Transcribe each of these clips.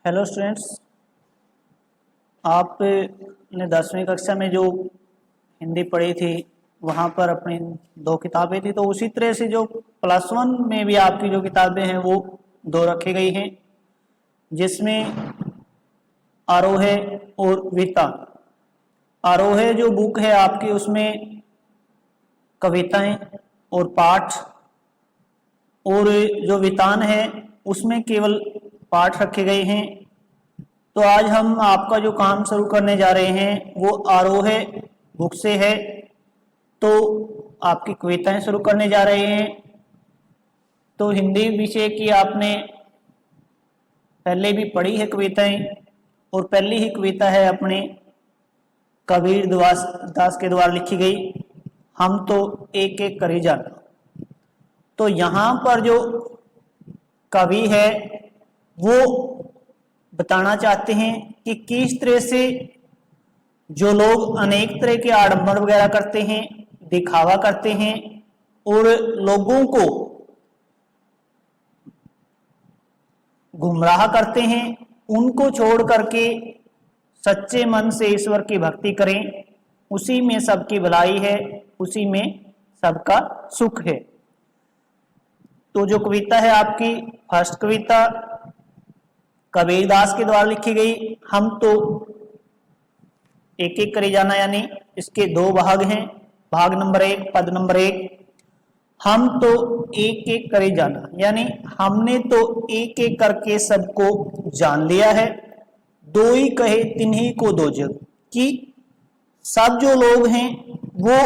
Hello students, आपने 10वीं कक्षा में जो हिंदी पढ़ी थी वहाँ पर अपनी दो किताबें थी, तो उसी तरह से जो +1 में भी आपकी जो किताबें हैं वो दो रखी गई हैं, जिसमें आरोहे और विता। आरोहे जो बुक है आपकी, उसमें कविताएं और पाठ, और जो वितान है उसमें केवल पाठ रखे गए हैं। तो आज हम आपका जो काम शुरू करने जा रहे हैं वो आरोहे बुक से है। तो आपकी कविताएं शुरू करने जा रहे हैं। तो हिंदी विषय की आपने पहले भी पढ़ी है कविताएं, और पहली ही कविता है अपने कबीर दास के द्वारा लिखी गई, हम तो एक एक कर ही जाना। तो यहाँ पर जो कवि है वो बताना चाहते हैं कि किस तरह से जो लोग अनेक तरह के आडंबर वगैरह करते हैं, दिखावा करते हैं और लोगों को गुमराह करते हैं, उनको छोड़ करके सच्चे मन से ईश्वर की भक्ति करें। उसी में सबकी भलाई है, उसी में सबका सुख है। तो जो कविता है आपकी फर्स्ट कविता कबीर दास के द्वारा लिखी गई, हम तो एक एक करे जाना, यानी इसके दो भाग हैं। भाग नंबर 1, पद नंबर 1, हम तो एक एक करे जाना, यानी हमने तो एक एक करके सबको जान लिया है। दो ही कहे तिन्हीं को दो जग, कि सब जो लोग हैं वो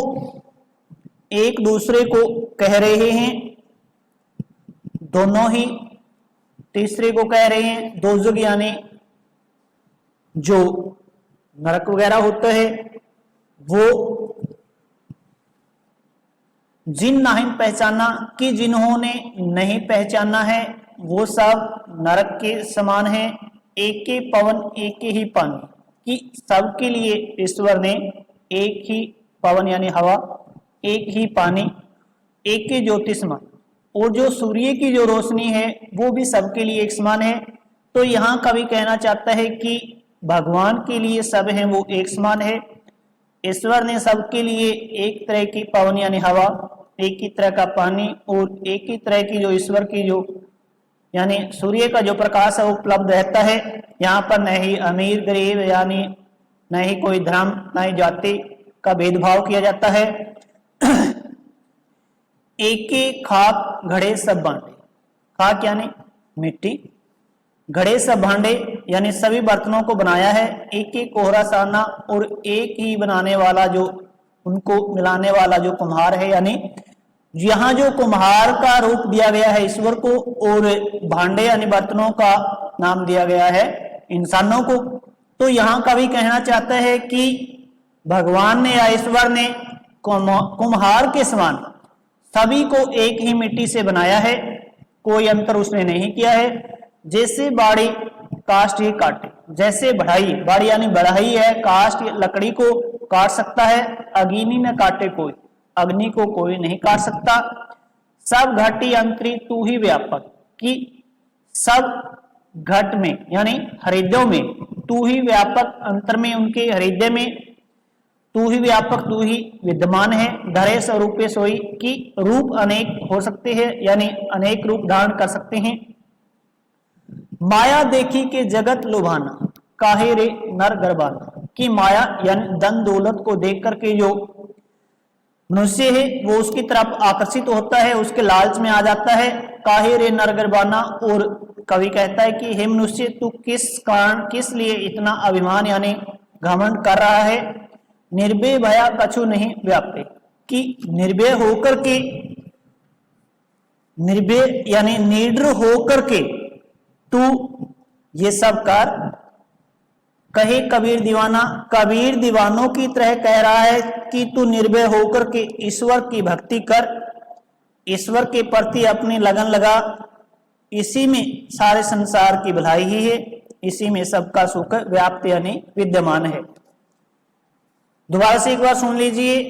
एक दूसरे को कह रहे हैं, दोनों ही तीसरे को कह रहे हैं। दो जग यानी जो नरक वगैरह होता है, वो जिन नहीं पहचाना, कि जिन्होंने नहीं पहचाना है वो सब नरक के समान है। एक के पवन एक के ही पानी, कि सबके लिए ईश्वर ने एक ही पवन यानी हवा, एक ही पानी, एक के ज्योतिषमान, और जो सूर्य की जो रोशनी है वो भी सबके लिए एक समान है। तो यहाँ कवि कहना चाहता है कि भगवान के लिए सब है वो एक समान है। ईश्वर ने सबके लिए एक तरह की पवन यानी हवा, एक ही तरह का पानी और एक ही तरह की जो ईश्वर की जो यानी सूर्य का जो प्रकाश है वो उपलब्ध रहता है। यहाँ पर न ही अमीर गरीब यानी न ही कोई धर्म न ही जाति का भेदभाव किया जाता है। एक एक खाक घड़े सब भांडे, खाक यानी मिट्टी, घड़े सब भांडे यानी सभी बर्तनों को बनाया है। एक एक कोहरा साना, और एक ही बनाने वाला जो उनको मिलाने वाला जो कुम्हार है, यानी यहाँ जो कुम्हार का रूप दिया गया है ईश्वर को, और भांडे यानी बर्तनों का नाम दिया गया है इंसानों को। तो यहाँ कवि कहना चाहता है कि भगवान ने या ईश्वर ने कुम्हार के समान सभी को एक ही मिट्टी से बनाया है, कोई अंतर उसने नहीं किया है। जैसे बाड़ी काष्ठ ही काटे, जैसे बढ़ाई, बाड़ी यानी बढ़ाई है, काष्ठ लकड़ी को काट सकता है, अग्नि न काटे कोई, अग्नि को कोई नहीं काट सकता। सब घटी अंतरी तू ही व्यापक, कि सब घट में यानी हृदयों में, तू ही व्यापक, अंतर में उनके हृदय में तू ही व्यापक, तू ही विद्यमान है। धरे स्वरूपे सोई, कि रूप अनेक हो सकते हैं यानी अनेक रूप धारण कर सकते हैं। माया देखी के जगत लुभाना, काहे रे नर गरबाना, कि माया यानी धन दौलत को देख करके जो मनुष्य है वो उसकी तरफ आकर्षित होता है, उसके लालच में आ जाता है। काहे रे नर गरबाना, और कवि कहता है कि हे मनुष्य तू किस कारण किस लिए इतना अभिमान यानी घमंड कर रहा है। निर्भय भया कछु नहीं व्यापे, कि निर्भय होकर के, निर्भय यानी निडर होकर के तू ये सब कर। कहे कबीर दीवाना, कबीर दीवानों की तरह कह रहा है कि तू निर्भय होकर के ईश्वर की भक्ति कर, ईश्वर के प्रति अपनी लगन लगा। इसी में सारे संसार की भलाई ही है, इसी में सबका सुख व्याप्त यानी विद्यमान है। दोबारा से एक बार सुन लीजिए।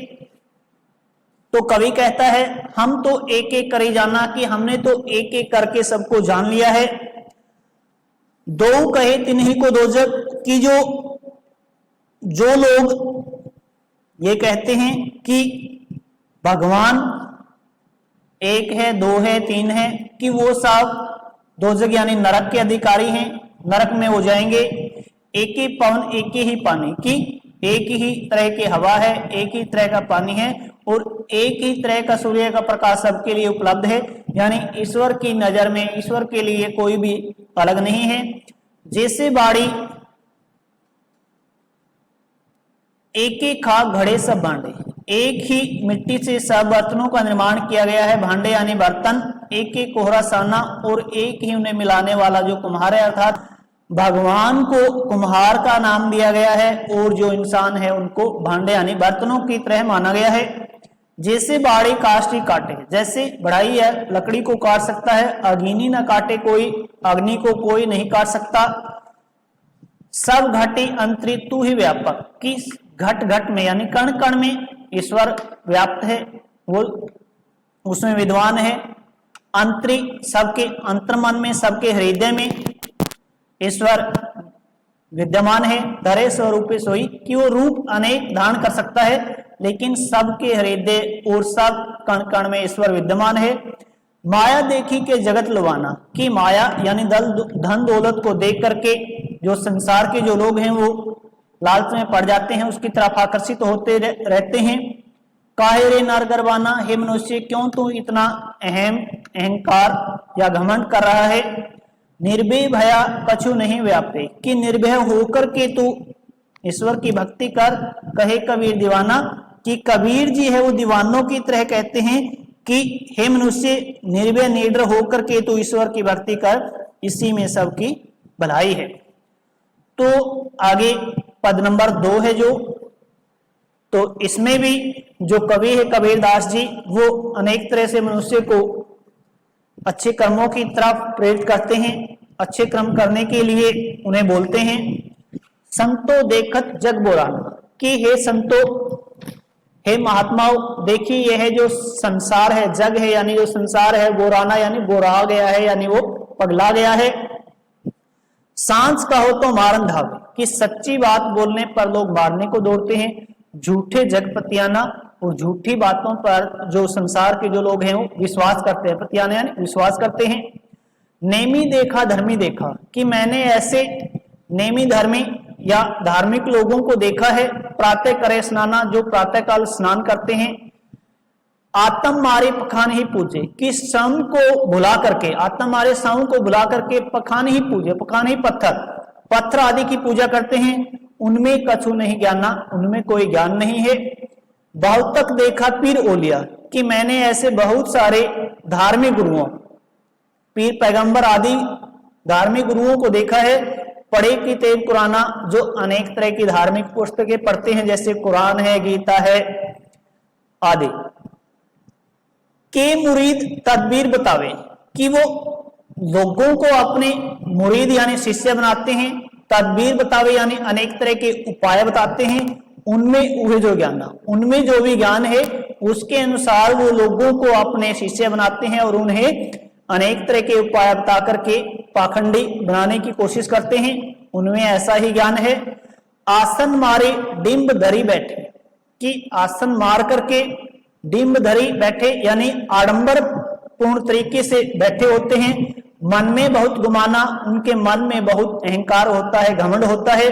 तो कवि कहता है हम तो एक एक करे जाना, कि हमने तो एक एक करके सबको जान लिया है। दो कहे तिन्हीं को दोजक, कि जो लोग ये कहते हैं कि भगवान एक है, दो है, तीन है, कि वो सब दोजक यानी नरक के अधिकारी हैं, नरक में हो जाएंगे। एक ही पवन एक ही पानी, कि एक ही तरह की हवा है, एक ही तरह का पानी है और एक ही तरह का सूर्य का प्रकाश सबके लिए उपलब्ध है, यानी ईश्वर की नजर में ईश्वर के लिए कोई भी अलग नहीं है। जैसे बाड़ी एक एक खाक घड़े सब भांडे, एक ही मिट्टी से सब बर्तनों का निर्माण किया गया है, भांडे यानी बर्तन, एक एक कोहरा साना और एक ही उन्हें मिलाने वाला जो कुम्हार है, अर्थात भगवान को कुम्हार का नाम दिया गया है और जो इंसान है उनको भांडे यानी बर्तनों की तरह माना गया है। जैसे बाड़ी काष्ठी काटे, जैसे बढ़ाई है लकड़ी को काट सकता है, अग्नि न काटे कोई, अग्नि को कोई नहीं काट सकता। सब घटी अंतरी तू ही व्यापक, कि घट घट में यानी कण कण में ईश्वर व्याप्त है, वो उसमें विद्वान है। अंतरी सबके अंतर्मन में, सबके हृदय में ईश्वर विद्यमान है। धरे स्वरूपे सोई, कि वो रूप अनेक धारण कर सकता है लेकिन सबके हृदय और सब कण कण में ईश्वर विद्यमान है। माया देखी के जगत लुभाना, कि माया यानी धन दौलत को देख करके जो संसार के जो लोग हैं वो लालच में पड़ जाते हैं, उसकी तरफ आकर्षित होते रहते हैं। काहे रे नर गर्वाना, हे मनुष्य क्यों तू इतना अहंकार या घमंड कर रहा है। निर्भय भया कछु नहीं व्यापे, कि निर्भय होकर के तू ईश्वर की भक्ति कर। कहे कबीर दीवाना, कि कबीर जी है वो दीवानों की तरह कहते हैं कि हे मनुष्य निर्भय निडर होकर के तू ईश्वर की भक्ति कर, इसी में सबकी भलाई है। तो आगे पद नंबर 2 है जो, तो इसमें भी जो कवि है कबीरदास जी, वो अनेक तरह से मनुष्य को अच्छे कर्मों की तरफ प्रेरित करते हैं, अच्छे कर्म करने के लिए उन्हें बोलते हैं। संतो देखत जग बोराना, कि हे संतो, हे महात्माओं, देखिए यह जो संसार है, जग है यानी जो संसार है, बोराना यानी बोरा गया है, यानी वो पगला गया है। सांस कहो तो मारन धावे, कि सच्ची बात बोलने पर लोग मारने को दौड़ते हैं। झूठे जगपतियाना, और झूठी बातों पर जो संसार के जो लोग हैं वो विश्वास करते हैं, पतियाना यानी विश्वास करते हैं। नेमी देखा धर्मी देखा, कि मैंने ऐसे नेमी धर्मी या धार्मिक लोगों को देखा है। प्रातः करे स्नाना, जो प्रातः काल स्नान करते हैं। आत्म मारे पखान ही पूजे, कि सम को भुला करके, आत्म मारे सम को भुला करके पखान ही पूजे, पखान ही पत्थर आदि की पूजा करते हैं। उनमें कछु नहीं ज्ञाना, उनमें कोई ज्ञान नहीं है। बहुत तक देखा पीर ओलिया, कि मैंने ऐसे बहुत सारे धार्मिक गुरुओं, पीर पैगंबर आदि धार्मिक गुरुओं को देखा है। पढ़े की तेब कुराना, जो अनेक तरह की धार्मिक पुस्तकें पढ़ते हैं, जैसे कुरान है, गीता है आदि। के मुरीद तदबीर बतावे, कि वो लोगों को अपने मुरीद यानी शिष्य बनाते हैं। तदबीर बतावे यानी अनेक तरह के उपाय बताते हैं। उनमें वह जो ज्ञान, उनमें जो भी ज्ञान है उसके अनुसार वो लोगों को अपने शिष्य बनाते हैं और उन्हें अनेक तरह के उपाय बता करके पाखंडी बनाने की कोशिश करते हैं। उनमें ऐसा ही ज्ञान है। आसन मारे डिंब धरी बैठे, कि आसन मार करके डिंब धरी बैठे यानी आडंबर पूर्ण तरीके से बैठे होते हैं। मन में बहुत गुमाना, उनके मन में बहुत अहंकार होता है, घमंड होता है।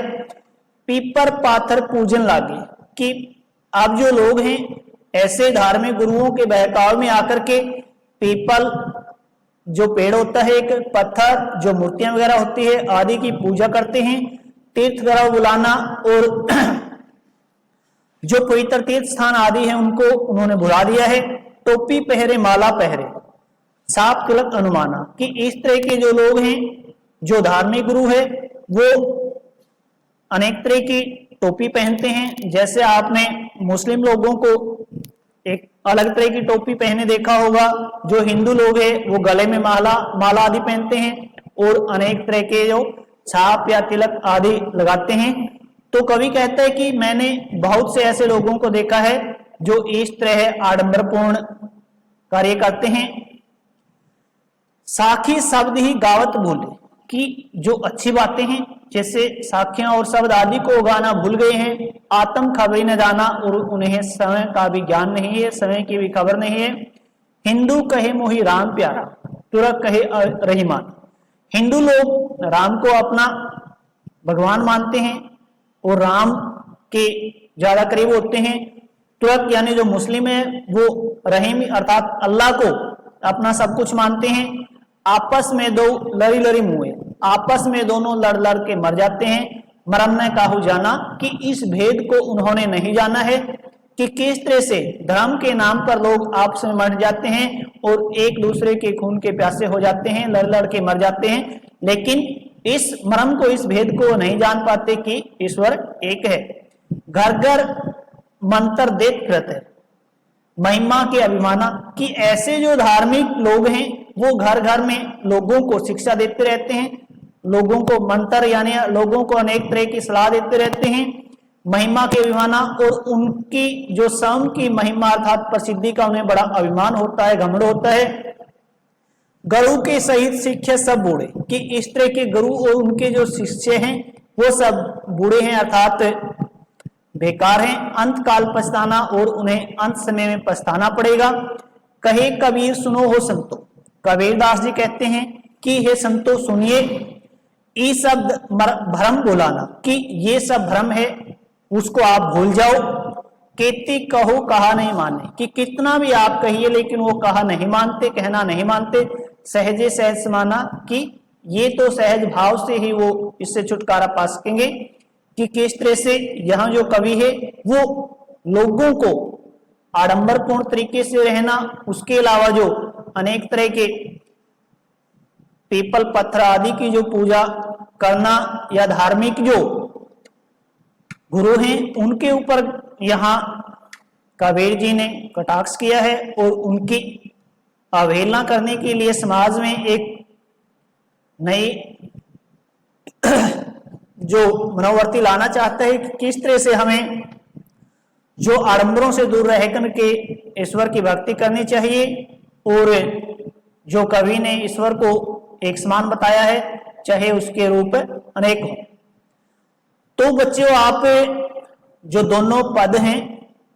पीपर पाथर पूजन लागे, कि अब जो लोग हैं ऐसे धार्मिक गुरुओं के बहकाव में आकर के पीपल जो पेड़ होता है, एक पत्थर जो मूर्तियां वगैरह होती है आदि की पूजा करते हैं। तीर्थ ग्रह बुलाना और जो पवित्र तीर्थ स्थान आदि है उनको उन्होंने बुला दिया है। टोपी पहरे माला पहरे साफ तिलक अनुमाना, कि इस तरह के जो लोग हैं, जो धार्मिक गुरु है, वो अनेक तरह की टोपी पहनते हैं। जैसे आपने मुस्लिम लोगों को एक अलग तरह की टोपी पहने देखा होगा, जो हिंदू लोग हैं वो गले में माला आदि पहनते हैं और अनेक तरह के जो छाप या तिलक आदि लगाते हैं। तो कवि कहता है कि मैंने बहुत से ऐसे लोगों को देखा है जो इस तरह आडंबरपूर्ण कार्य करते हैं। साखी शब्द ही गावत बोले, कि जो अच्छी बातें हैं जैसे साखियां और शब्द आदि को उगाना भूल गए हैं, आत्म खबर न जाना और उन्हें समय का भी ज्ञान नहीं है, समय की भी खबर नहीं है। हिंदू कहे मोहि राम प्यारा, तुरक कहे रहीमान। हिंदू लोग राम को अपना भगवान मानते हैं और राम के ज्यादा करीब होते हैं। तुरक यानी जो मुस्लिम है वो रहीम अर्थात अल्लाह को अपना सब कुछ मानते हैं। आपस में दो लड़ी लड़ी मुए, आपस में दोनों लड़ लड़ के मर जाते हैं। मरम ने काहू जाना कि इस भेद को उन्होंने नहीं जाना है कि किस तरह से धर्म के नाम पर लोग आपस में मर जाते हैं और एक दूसरे के खून के प्यासे हो जाते हैं, लड़ लड़ के मर जाते हैं। लेकिन इस मरम को, इस भेद को नहीं जान पाते कि ईश्वर एक है। घर घर मंत्र देत फिरत है, महिमा के अभिमाना, कि ऐसे जो धार्मिक लोग हैं वो घर घर में लोगों को शिक्षा देते रहते हैं, लोगों को मंत्र यानी लोगों को अनेक तरह की सलाह देते रहते हैं। महिमा के अभिमाना, और उनकी जो स्वयं की महिमा अर्थात प्रसिद्धि का उन्हें बड़ा अभिमान होता है, घमंड होता है। गुरु के सहित शिष्य सब बूढ़े, कि इस तरह के गुरु और उनके जो शिष्य हैं वो सब बूढ़े हैं अर्थात बेकार हैं। अंत काल पछताना, और उन्हें अंत समय में पछताना पड़ेगा। कहे कबीर सुनो हो संतो, कबीरदास जी कहते हैं कि हे संतो सुनिए, ये शब्द भ्रम बोलाना, कि ये सब भ्रम है उसको आप भूल जाओ। केती कहो कहा नहीं माने, कि कितना भी आप कहिए लेकिन वो कहा नहीं मानते, कहना नहीं मानते। सहजे सहज समाना, कि ये तो सहज भाव से ही वो इससे छुटकारा पा सकेंगे। कि किस तरह से यहाँ जो कवि है वो लोगों को आडंबरपूर्ण तरीके से रहना, उसके अलावा जो अनेक तरह के पीपल पत्थर आदि की जो पूजा करना या धार्मिक जो गुरु हैं उनके ऊपर यहाँ कबीर जी ने कटाक्ष किया है और उनकी अवहेलना करने के लिए समाज में एक नई जो मनोवर्ती लाना चाहता है कि किस तरह से हमें जो आडंबरों से दूर रह करके ईश्वर की भक्ति करनी चाहिए। और जो कवि ने ईश्वर को एक समान बताया है, चाहे उसके रूप अनेक हो। तो बच्चों, आप जो दोनों पद हैं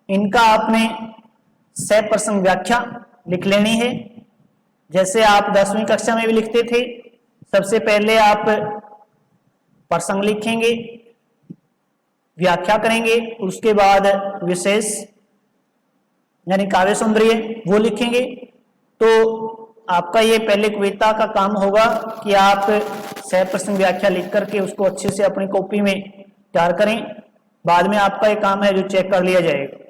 इनका आपने सप्रसंग व्याख्या लिख लेनी है, जैसे आप 10वीं कक्षा में भी लिखते थे। सबसे पहले आप प्रसंग लिखेंगे, व्याख्या करेंगे, उसके बाद विशेष यानी काव्य सौंदर्य वो लिखेंगे। तो आपका ये पहले कविता का काम होगा कि आप सप्रसंग व्याख्या लिख करके उसको अच्छे से अपनी कॉपी में तैयार करें। बाद में आपका ये काम है जो चेक कर लिया जाएगा।